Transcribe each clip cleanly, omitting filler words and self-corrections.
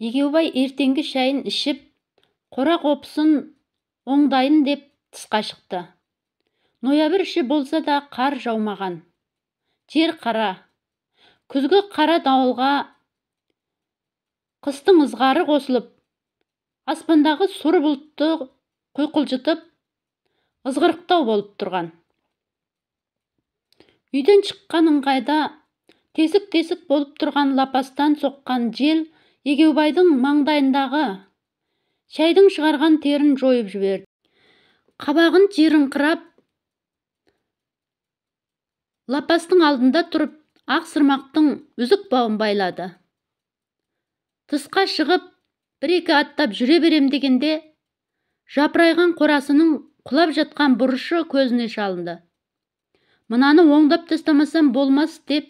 Егеубай ертеңгі шайын ішіп, қора-қопысын оңдайын деп тысқа шықты. Ноябрь іші болса да қар жаумаған. Жер қара. Күзгі қара дауылға қыстың ызғары қосылып, аспандағы сұр бұлтты құйқылжытып, ызғырықтау болып тұрған. Үйден шыққан ыңғайда тесік-тесік болып тұрған лапастан соққан жел Егеубайдың маңдайындағы шайдың шығарған терін жойып жіберді. Қабағын жирыңқырап, лапастың алдында тұрып, ақ сырмақтың үзік бауын байлады. Тысқа шығып, бір-екі аттап жүре берем дегенде, жапырайған қорасының құлап жатқан бұрышы көзіне шалынды. Мынаны оңдап тастамасам болмас деп,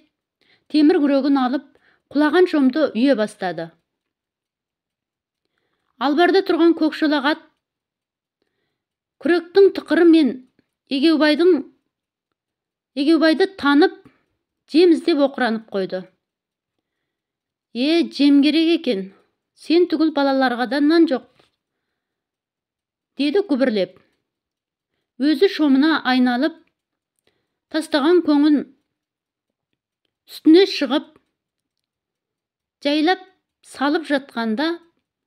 темір күрегін алып, құлаған шомды үйе бастады. Албарда тұрған көкшолақ ат күректің тықыры мен Егеубайды танып, жем іздеп оқыранып қойды. Жем керек екен, сен түгіл балаларға да нан жоқ, деді күбірлеп. Өзі шомына айналып, тастаған көңін үстіне шығып, жайлап салып жатқанда,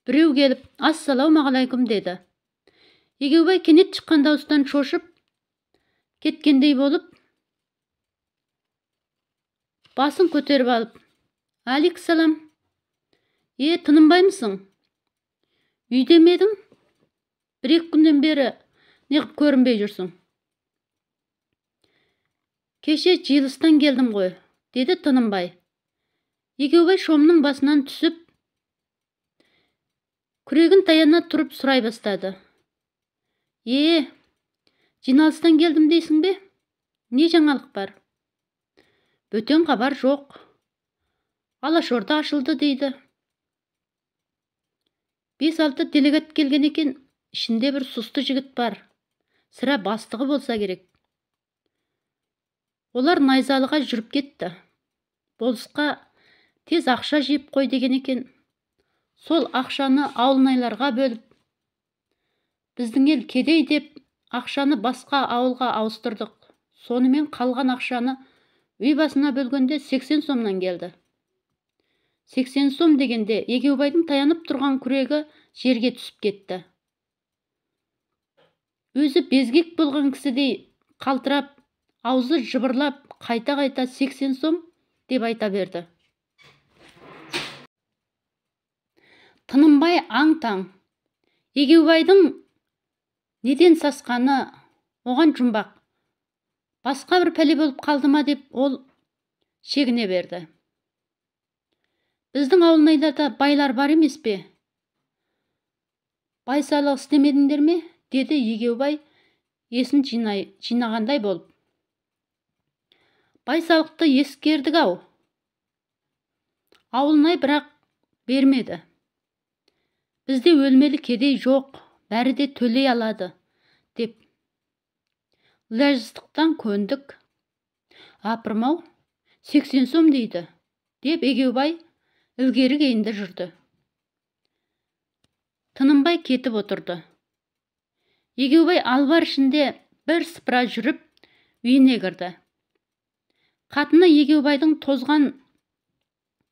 біреу келіп, ассалаумағалайкум деді. Егеубай кенет шыққан дауыстан шошып кеткендей болып, басын көтеріп алып, алейкүссалам. Тынымбаймысың? Үйде ме едің? Бір-екі күннен бері неғып көрінбей жүрсің? Кеше жиылыстан келдім ғой, деді Тынымбай. Егеубай шомның басынан түсіп, күрегін таяна тұрып сұрай бастады. Жиналыстан келдім дейсің бе? Не жаңалық бар? Бөтен хабар жоқ. Алашорда ашылды дейді. 5-6 делегат келген екен, ішінде бір сұсты жігіт бар. Сірә бастығы болса керек. Олар найзалыға жүріп кетті. Болысқа тез ақша жеп қой деген екен. Сол ақшаны ауылнайларға бөліп, біздің ел кедей деп, ақшаны басқа ауылға ауыстырдық. Сонымен қалған ақшаны үй басына бөлгенде 80 сомнан келді. 80 сом дегенде Егеубайдың таянып тұрған күрегі жерге түсіп кетті. Өзі безгек болған кісідей қалтырап, аузы жыбырлап, қайта-қайта 80 сом деп айта берді. Тынымбай аң-таң. Егеубайдың неден сасқаны оған жұмбақ. Басқа бір пәле болып қалды ма деп ол шегіне берді. Біздің ауылнайларда байлар бар емес пе? Байсалық істемедіңдер ме? Деді Егеубай есін жинағандай болып. Байсалықты ескердік ау. Ауылнай бірақ бермеді. Бізде өлмелі кедей жоқ, бәрі де төлей алады, деп. Ләжістіктен көндік. Апырмау, 80 сом дейді, деп Егеубай ілгері кейінді жүрді. Тынымбай кетіп отырды. Егеубай албар ішінде бір сыпыра жүріп, үйіне кірді. Қатыны Егеубайдың тозған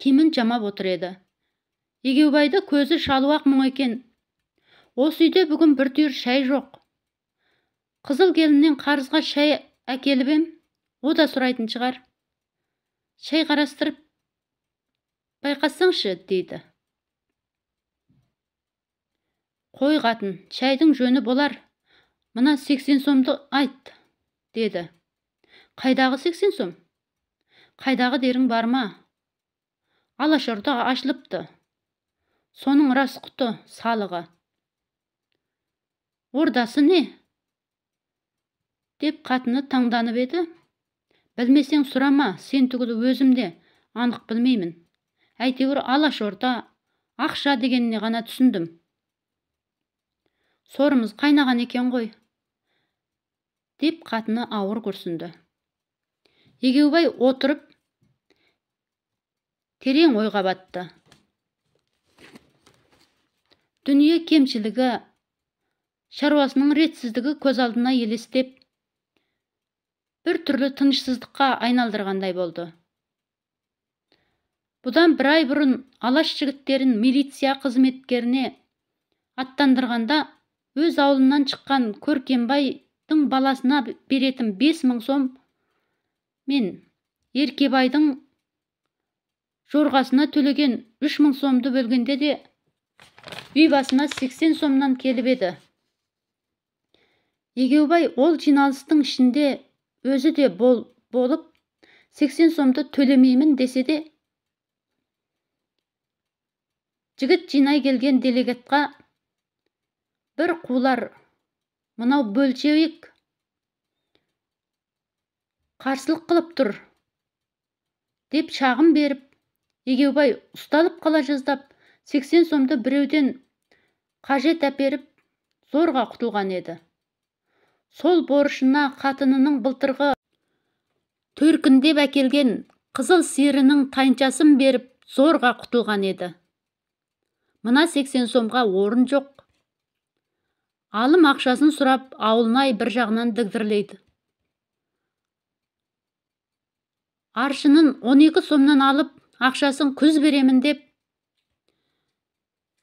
киімін жамап отыр еді. Егеубайды көзі шалуақ мұң екен. Осы үйде бүгін бір түйір шай жоқ. Қызыл келіннен қарызға шай әкеліп ем, о да сұрайтын шығар. Шай қарастырып байқасаңшы, дейді. Қой қатын, шайдың жөні болар. Мына 80 сомды айт, деді. Қайдағы 80 сом? Қайдағы дерің бар ма? Алашорда ашылыпты. Соның рас құты, салығы. Ордасы не? Деп қатыны таңданып еді. Білмесең сұрама, сен түгілі өзімде анық білмеймін. Әйтеуір Алашорда ақша дегеніне ғана түсіндім. Сорымыз қайнаған екен ғой, деп қатыны ауыр күрсінді. Егеубай отырып терең ойға батты. дүние кемшілігі, шаруасының ретсіздігі көз алдына елестеп, бір түрлі тынышсыздыққа айналдырғандай болды. Бұдан бір ай бұрын Алаш жігіттерін милиция қызметкеріне аттандырғанда, өз ауылынан шыққан Көркембайдың баласына беретін 5000 сом мен Еркебайдың жорғасына төлеген 3000 сомды бөлгенде де үй басына 80 сомнан келіп еді. Егеубай ол жиналыстың ішінде өзі де болып 80 сомды төлемеймін десе де, жігіт жинай келген делегатқа бір қулар, мынау бөлшевик қарсылық қылып тұр деп шағым беріп, Егеубай ұсталып қала жаздап 80 сомды біреуден қажет әперіп зорға құтылған еді. Сол борышына қатынының былтырғы төркіндеп әкелген қызыл сиырының тайыншасын беріп зорға құтылған еді. Мына 80 сомға орын жоқ. Алым ақшасын сұрап, ауылнай бір жағынан дігдірлейді. Аршынын 12 сомнан алып, ақшасын күз беремін деп,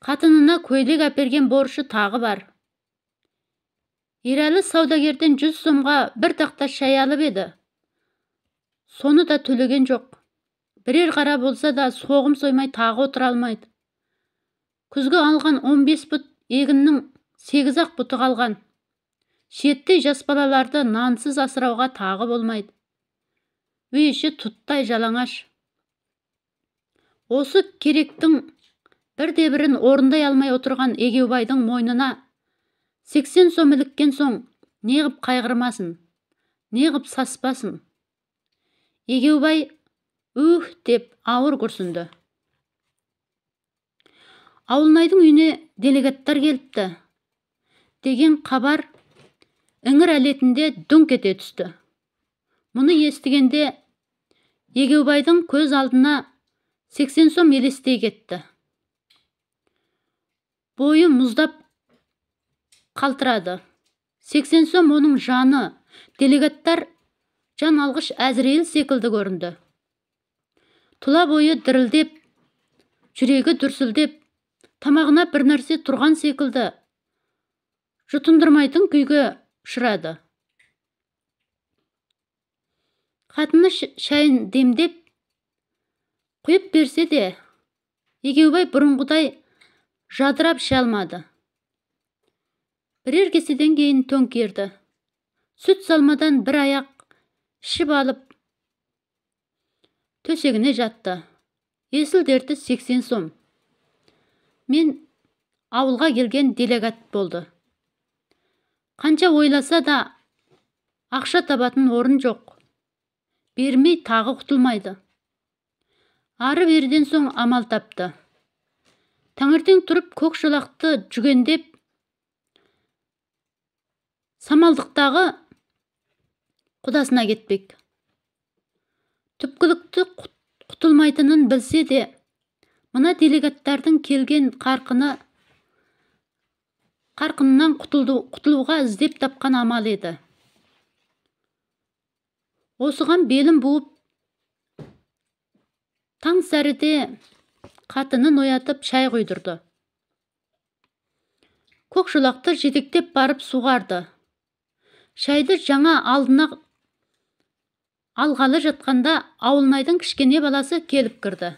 қатынына көйлек әперген борышы тағы бар. Ерәлі саудагерден 100 сомға бір тақта шай алып еді. Соны да төлеген жоқ. Бірер қара болса да соғым соймай тағы отыра алмайды. Күзгі алған 15 бұт егіннің 8-ақ бұты қалған. Шеттей жас балаларды нансыз асырауға тағы болмайды. Үй іші тұттай жалаңаш. Осы керектің бірде-бірін орындай алмай отырған Егеубайдың мойнына 80 сом іліккен соң, неғып қайғырмасын, неғып саспасын. Егеубай деп ауыр күрсінді. Ауылнайдың үйіне делегаттар келіпті деген хабар іңір әлетінде дүңк ете түсті. Мұны естігенде Егеубайдың көз алдына 80 сом елестей кетті. Бойы мұздап қалтырады. 80 сом оның жаны, делегаттар жан алғыш Әзірейіл секілді көрінді. Тұла бойы дірілдеп, жүрегі дүрсілдеп, тамағына бір нәрсе тұрған секілді, жұтындырмайтын күйге ұшырады. Қатыны шайын демдеп құйып берсе де, Егеубай бұрынғыдай жадырап іше алмады. Бірер кеседен кейін төңкерді. Сүт салмадан бір аяқ ішіп алып, төсегіне жатты. Есіл дерті 80 сом. Мен ауылға келген делегат болды. Қанша ойласа да ақша табатын орын жоқ. Бермей тағы құтылмайды. Ары берден соң амал тапты. Таңертең тұрып көк шолақты жүгендеп, самалдықтағы құдасына кетпек. Түпкілікті құтылмайтынын білсе де, мына делегаттардың келген қарқынынан құтылуға іздеп тапқан амал еді. Осыған белім буып, таң сәріде қатынын оятып шай құйдырды. Көк шолақты жетектеп барып суғарды. Шайды жаңа алдына алғалы жатқанда ауылнайдың кішкене баласы келіп кірді.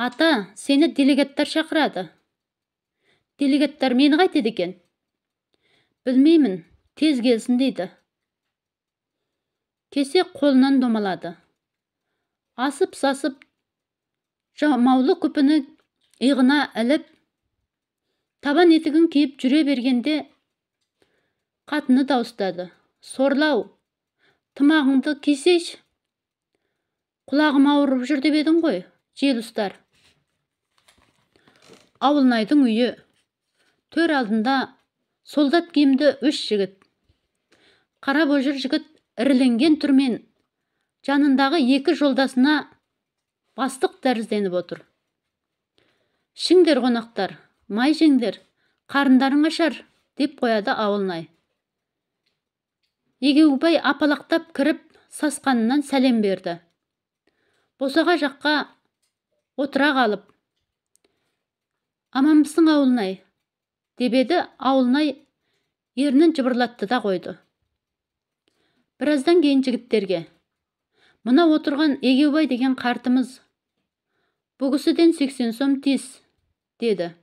Ата, сені делегаттар шақырады. Делегаттар мені қайтеді екен? Білмеймін, тез келсін дейді. Кесе қолынан домалады. Асып-сасып, жамаулы күпіні иығына іліп, табан етігін киіп жүре бергенде қатыны дауыстады. Сорлау, тымағыңды кисейші. Құлағым ауырып жүр деп едің ғой, жел ұстар. Ауылнайдың үйі. Төр алдында солдат киімді 3 жігіт. Қара божыр жігіт іріленген түрмен жанындағы 2 жолдасына бастық тәрізденіп отыр. Шіңдер қонақтар, май жеңдер, қарындарың ашар, деп қояды ауылнай. Егеубай апалақтап кіріп, сасқанынан сәлем берді. Босаға жаққа отыра қалып, аманбысың ауылнай, деп еді. Ауылнай ернін жыбырлатты да қойды. Біраздан кейін жігіттерге, мына отырған Егеубай деген қартымыз, бұл кісіден 80 сом тиіс, деді.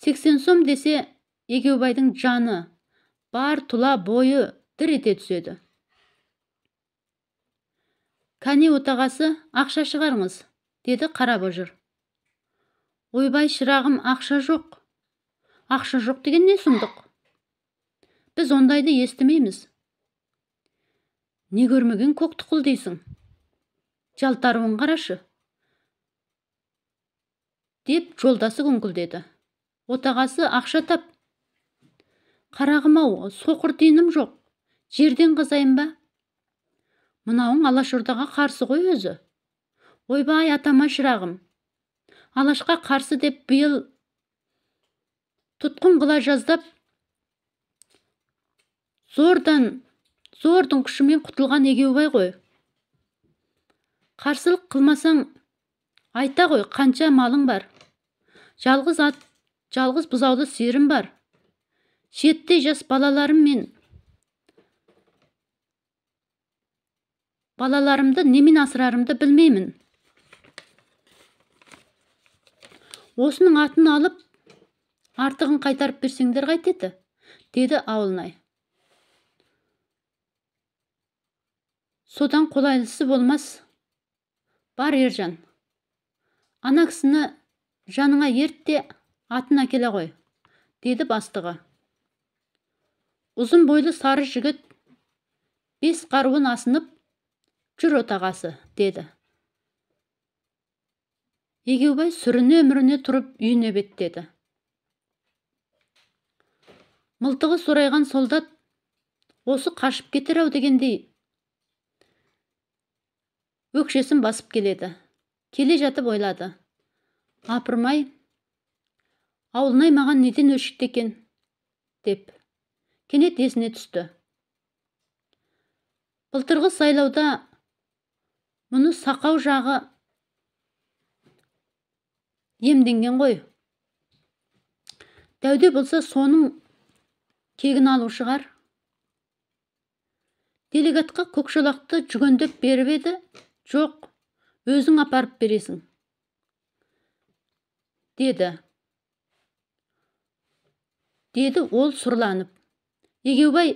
80 сом десе, Егеубайдың жаны, бар тұла бойы дір ете түседі. Кәне отағасы, ақша шығарыңыз, деді қара божыр. Ойбай шырағым, ақша жоқ. Ақша жоқ деген не сұмдық? Біз ондайды естімейміз. Не көрмеген көк тұқыл дейсің? Жалтаруын қарашы, деп жолдасы күңкілдеді. Отағасы, ақша тап. Қарағым-ау, соқыр дейінім жоқ. Жерден қазайын ба? Мынауың Алашордаға қарсы ғой өзі. Ойбай атама шырағым. Алашқа қарсы деп биыл тұтқын қыла жаздап, зордың күшімен құтылған Егеубай ғой. Қарсылық қылмасаң, айта ғой, қанша малың бар. Жалғыз ат, жалғыз бұзаулы сиырым бар. Шеттей жас балаларымды немен асырарымды білмеймін. Осының атын алып, артығын қайтарып берсеңдер қайтеді, деді ауылнай. Содан қолайлысы болмас. Бар Ержан. Ана кісіні жаныңа ертте, атын әкеле ғой, деді бастығы. Ұзын бойлы сары жігіт 5 қаруын асынып, жүр отағасы, деді. Егеубай сүріне-мүріне тұрып үйіне беттеді. Мылтығы сорайған солдат осы қашып кетер-ау дегендей өкшесін басып келеді. Келе жатып ойлады. Апырмай, ауылнай маған неден өшікті екен, деп. Кенет есіне түсті. Былтырғы сайлауда мұны сақау жағы емденген ғой. Дәуде болса соның кегін алу шығар. Делегатқа көкшолақты жүгендеп беріп еді, жоқ, өзің апарып бересің, деді. Деді ол сұрланып. Егеубай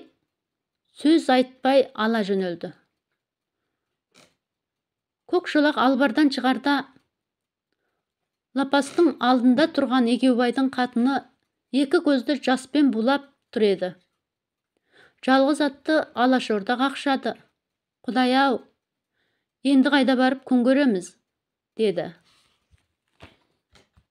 сөз айтпай ала жөнелді. Көкшолақ албардан шығарда, лапастың алдында тұрған Егеубайдың қатыны 2 көзді жаспен булап тұр еді. Жалғыз атты Алашорда қақшады. Құдай-ау, енді қайда барып күн көреміз, деді.